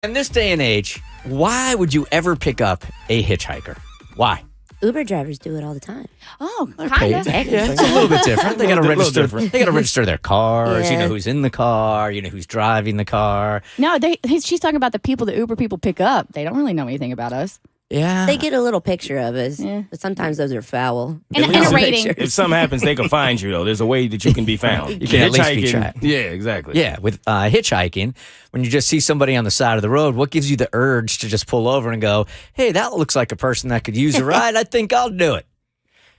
In this day and age, why would you ever pick up a hitchhiker? Why? Uber drivers do it all the time. Oh, kind of. Yeah, it's a little bit different. They got to register. They got to register their cars. Yeah. You know who's in the car. You know who's driving the car. No, she's talking about the people that Uber people pick up. They don't really know anything about us. Yeah, They get a little picture of us, Yeah. but sometimes those are foul. And a rating. If something happens, they can find you, though. There's a way that you can be found. You can at least be Hitchhiking- tracked. Yeah, exactly. Yeah, with hitchhiking, when you just see somebody on the side of the road, what gives you the urge to just pull over and go, hey, that looks like a person that could use a ride. I think I'll do it.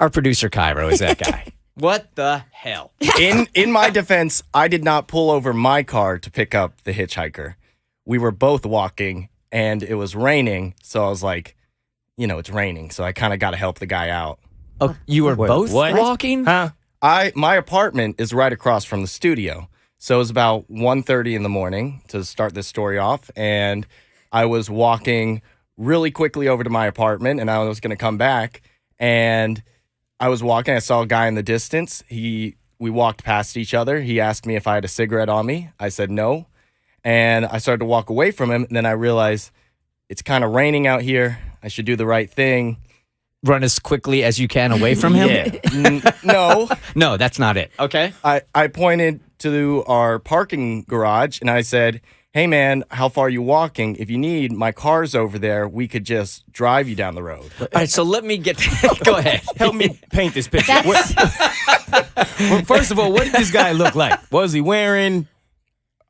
Our producer, Kyro, is that guy. What the hell? In my defense, I did not pull over my car to pick up the hitchhiker. We were both walking, and it was raining, so I was like, it's raining, so I kind of got to help the guy out. Oh, you were both what? walking? Huh? My apartment is right across from the studio, so it was about 1:30 in the morning to start this story off, and I was walking really quickly over to my apartment, and I was going to come back, and I was walking. I saw a guy in the distance. We walked past each other. He asked me if I had a cigarette on me. I said no, and I started to walk away from him, and then I realized it's kind of raining out here. I should do the right thing. Run as quickly as you can away from him? Yeah. No. No, that's not it. Okay. I pointed to our parking garage and I said, hey, man, how far are you walking? If you need, my car's over there. We could just drive you down the road. All right, so let me get... Go ahead. Help me paint this picture. Well, first of all, what did this guy look like? What was he wearing?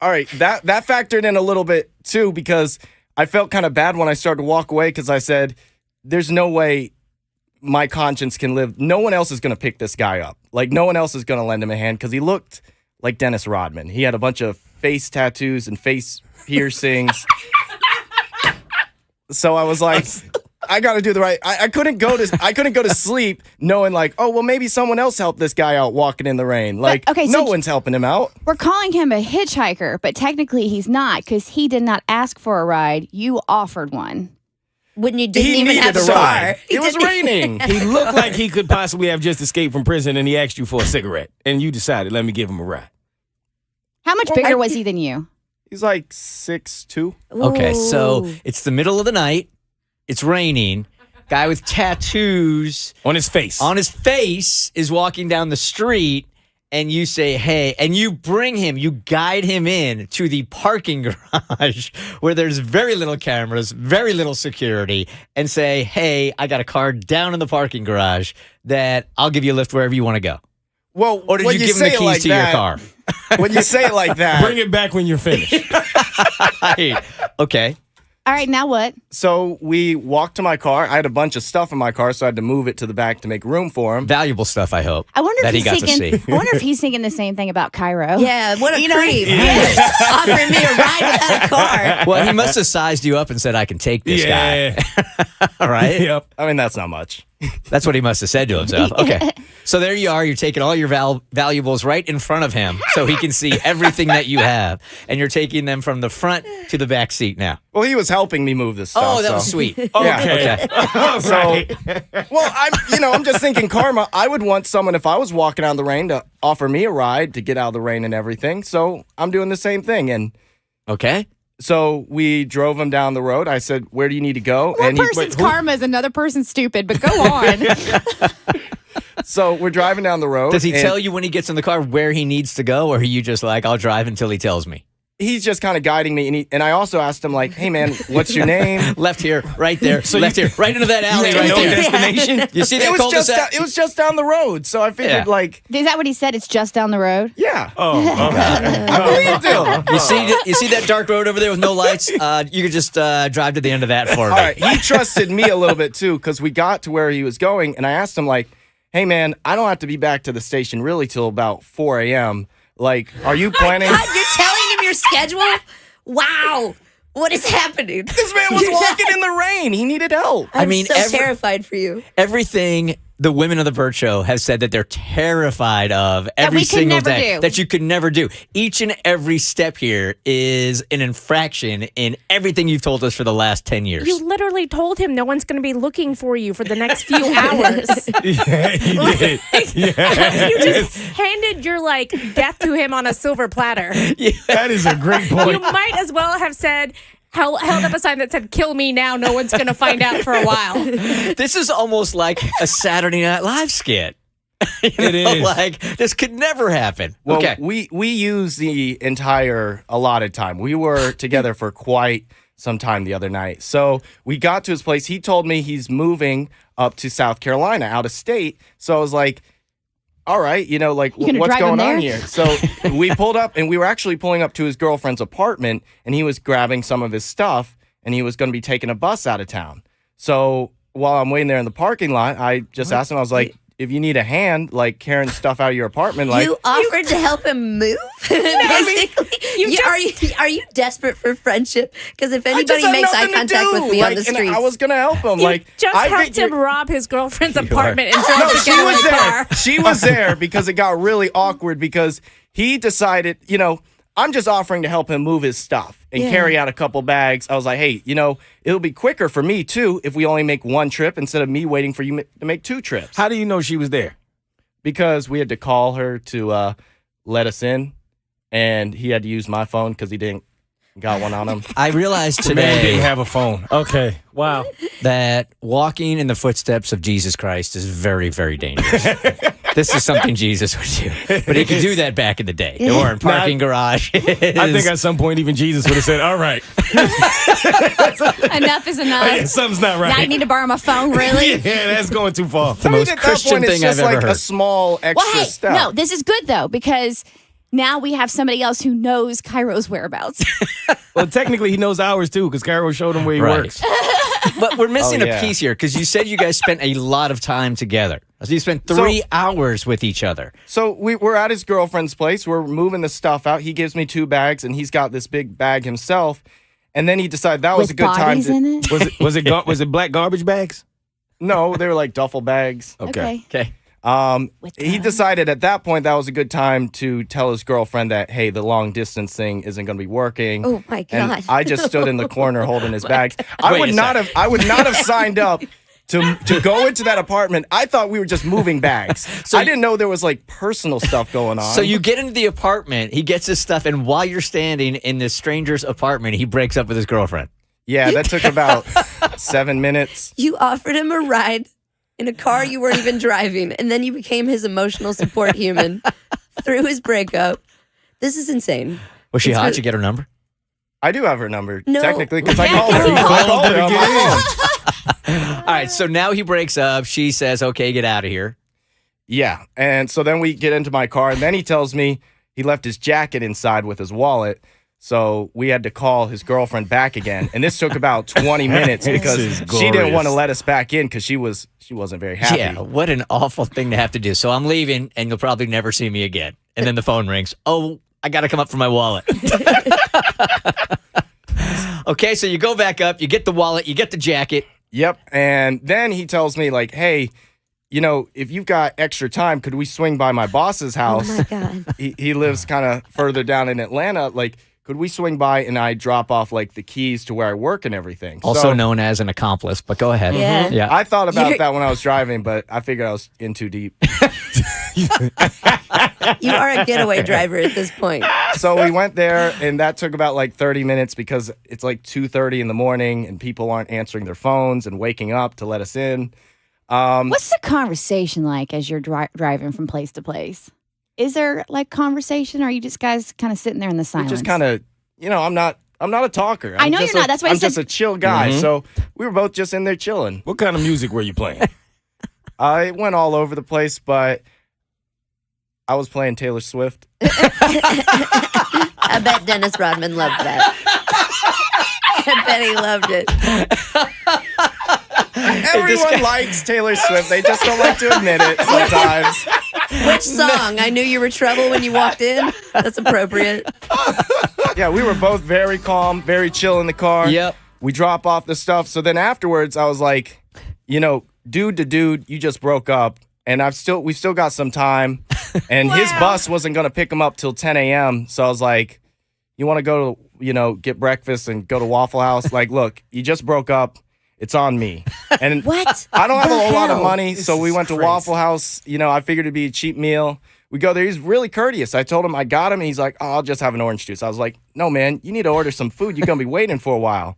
All right, that factored in a little bit, too, because I felt kind of bad when I started to walk away because I said, there's no way my conscience can live. No one else is going to pick this guy up. Like, no one else is going to lend him a hand because he looked like Dennis Rodman. He had a bunch of face tattoos and face piercings. So I was like, I got to do the right. I couldn't go to sleep knowing like, oh, well, maybe someone else helped this guy out walking in the rain. Like, okay, so no one's helping him out. We're calling him a hitchhiker, but technically he's not because he did not ask for a ride. You offered one. When you didn't He even have needed a a car. ride. It was raining. He looked like he could possibly have just escaped from prison, and he asked you for a cigarette, and you decided, let me give him a ride. How much bigger was he than you? He's like 6'2". Okay, so Ooh. it's the middle of the night. It's raining. Guy with tattoos On his face. on his face is walking down the street, and you say, hey, and you guide him in to the parking garage where there's very little cameras, very little security, and say, hey, I got a car down in the parking garage that I'll give you a lift wherever you want to go. Well, Or did when you give him the say it keys like to that- your car? When you say it like that, Bring it back when you're finished. Okay. All right, now what? so we walked to my car. I had a bunch of stuff in my car, so I had to move it to the back to make room for him. Valuable stuff, I hope. I wonder that if he got he's thinking. to see. I wonder if he's thinking the same thing about Kyro. Yeah, what a You know, creep. Offering me a ride without a car. Well, he must have sized you up and said, I can take this Yeah. guy. All right. Yep. I mean, that's not much. That's what he must have said to himself. Okay. So there you are. You're taking all your valuables right in front of him so he can see everything that you have. And you're taking them from the front to the back seat now. Well, he was helping me move this stuff. Oh, that so. was sweet. Yeah. Okay. So, well, I'm just thinking karma. I would want someone, if I was walking out in the rain, to offer me a ride to get out of the rain and everything. So I'm doing the same thing. And Okay. so we drove him down the road. I said, where do you need to go? One and person's karma is another person's stupid, but go on. So we're driving down the road. Does he and tell you when he gets in the car where he needs to go? Or are you just like, I'll drive until he tells me? He's just kind of guiding me. And I also asked him, like, hey, man, what's your name? Left here, right there, left here, right into that alley You right no there. destination. You see that It was, cul-de-sac? it was just down the road. So I figured, Yeah. like, Is that what he said? It's just down the road? yeah. Oh, okay. I believed him. You see that dark road over there with no lights? You could just drive to the end of that for me. All right. He trusted me a little bit, too, because we got to where he was going. And I asked him, like, hey, man, I don't have to be back to the station really till about 4 a.m. Like, are you planning? God, you're telling him your schedule? Wow. What is happening? This man was walking in the rain. He needed help. I'm mean, so terrified for you. Everything the women of the Bert Show have said that they're terrified of every we could single never day. do. That you could never do. Each and every step here is an infraction in everything you've told us for the last 10 years. You literally told him no one's going to be looking for you for the next few hours. Yeah, he did. Yeah. You just handed your death to him on a silver platter. That is a great You point. might as well have said, held up a sign that said, "Kill me now. No one's going to find out for a while." This is almost like a Saturday Night Live skit. It is. Like, this could never happen. Well, okay. we used the entire allotted time. We were together for quite some time the other night. So we got to his place. He told me he's moving up to South Carolina, out of state. So I was like, all right, like, gonna what's drive him going on there? here? So we pulled up, and we were actually pulling up to his girlfriend's apartment, and he was grabbing some of his stuff, and he was going to be taking a bus out of town. So while I'm waiting there in the parking lot, I just asked him, I was like, if you need a hand, like carrying stuff out of your apartment, like, You offered to help him move, basically. Are you desperate for friendship? Because if I just anybody had makes eye nothing to contact do. with me on the and streets, I was gonna help him. You Like, just I helped figured- him rob his girlfriend's apartment and drove No, to she get was in the there. car. She was there because it got really awkward because he decided, I'm just offering to help him move his stuff and Yeah. carry out a couple bags. I was like, hey, it'll be quicker for me too if we only make one trip instead of me waiting for you to make two trips. How do you know she was there? Because we had to call her to let us in, and he had to use my phone because he didn't got one on him. I realized The man didn't today have a phone. Okay. Wow. that walking in the footsteps of Jesus Christ is very, very dangerous. This is something Jesus would do. But he could do that back in the day. There weren't parking garages. I think at some point even Jesus would have said, all right. Enough is enough. Something's not right. Now you need to borrow my phone, really? Yeah, that's going too far. the most at that Christian point, it's thing just I've ever like heard. a small extra Well, hey, step. no, this is good though because now we have somebody else who knows Kyro's whereabouts. Well, technically, he knows ours too because Kyro showed him where he Right. works. But we're missing Oh, a yeah. piece here because you said you guys spent a lot of time together. So you spent 3 hours with each other. So we're at his girlfriend's place. We're moving the stuff out. He gives me 2 bags, and he's got this big bag himself. And then he decided that was With a good time bodies to. in it? Was it black garbage bags? No, they were like duffel bags. Okay. Okay. With He them. decided at that point that was a good time to tell his girlfriend that, hey, the long distance thing isn't going to be working. Oh, my And God. I just stood in the corner holding his bags. I Wait would a not sec. have. I would not have signed up to go into that apartment. I thought we were just moving bags. I didn't know there was like personal stuff going on. So you get into the apartment, he gets his stuff, and while you're standing in this stranger's apartment, he breaks up with his girlfriend. Yeah, that took about 7 minutes. You offered him a ride in a car you weren't even driving, and then you became his emotional support human through his breakup. This is insane. Was she It's hot? really- Did you get her number? I do have her number, No. technically, because I Yeah, called her. you I called called her her on to my get in. phone. All right, so now he breaks up. She says, okay, get out of here. Yeah, and so then we get into my car, and then he tells me he left his jacket inside with his wallet. So we had to call his girlfriend back again, and this took about 20 minutes because is she didn't want to glorious. let us back in because she wasn't very happy. Yeah, what an awful thing to have to do. So I'm leaving, and you'll probably never see me again. And then the phone rings. Oh, I got to come up for my wallet. Okay, so you go back up, you get the wallet, you get the jacket. Yep. And then he tells me, like, hey, if you've got extra time, could we swing by my boss's house? Oh, my God. He lives kind of further down in Atlanta. Like, could we swing by and I drop off, like, the keys to where I work and everything? Also So known as an accomplice, but go ahead. Yeah. Yeah. I thought about You're- that when I was driving, but I figured I was in too deep. You are a getaway driver at this point. So we went there, and that took about like 30 minutes because it's like 2:30 in the morning, and people aren't answering their phones and waking up to let us in. What's the conversation like as you're driving from place to place? Is there like conversation, or are you just guys kind of sitting there in the We silence? just kind of, I'm not a talker. I know just you're not. That's why I I'm just said- a chill guy. So we were both just in there chilling. What kind of music were you playing? I went all over the place, but I was playing Taylor Swift. I bet Dennis Rodman loved that. I bet he loved it. Everyone likes Taylor Swift. They just don't like to admit it sometimes. Which song? I knew you were trouble when you walked in. That's appropriate. Yeah, we were both very calm, very chill in the car. Yep. We drop off the stuff. So then afterwards, I was like, dude to dude, you just broke up, and we've still got some time. And his bus wasn't gonna pick him up till 10 a.m. So I was like, you want to go to get breakfast and go to Waffle House? Like, look, you just broke up. It's on me. And What? I don't have the a whole lot of hell? money, so we went to Waffle House. I figured it'd be a cheap meal. We go there. He's really courteous. I told him I got him, and he's like, "Oh, I'll just have an orange juice." I was like, "No, man, you need to order some food. You're gonna be waiting for a while."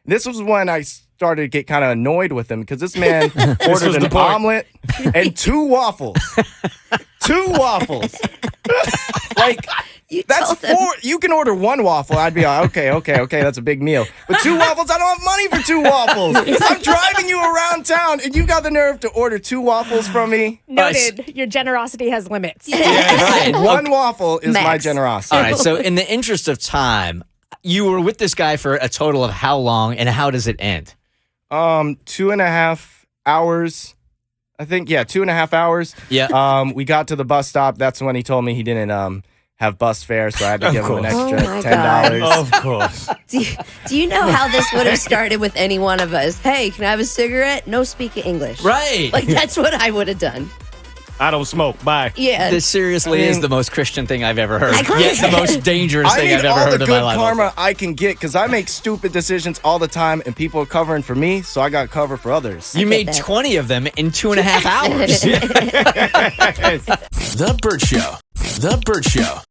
This was when I started to get kind of annoyed with him because this man ordered an omelet and 2 waffles. 2 waffles. Like, that's 4. You can order 1 waffle. I'd be like, okay, that's a big meal. But 2 waffles, I don't have money for 2 waffles. I'm driving you around town, and you got the nerve to order 2 waffles from me? Noted. Your generosity has limits. Right. 1 waffle is my Max. generosity. All right. So, in the interest of time, you were with this guy for a total of how long, and how does it end? 2.5 hours. I think, 2.5 hours. Yeah. We got to the bus stop. That's when he told me he didn't have bus fare, so I had to give him an Oh extra my $10. God. Of course. Do you know how this would have started with any one of us? Hey, can I have a cigarette? No speak English. Right. Like, that's what I would have done. I don't smoke. Bye. Yeah. This seriously is the most Christian thing I've ever heard. I- Yet the most dangerous I thing need I've ever all the heard in good my life. karma I can get because I make stupid decisions all the time, and people are covering for me, so I got cover for others. You made that. 20 of them in 2.5 hours. The Bert Show. The Bert Show.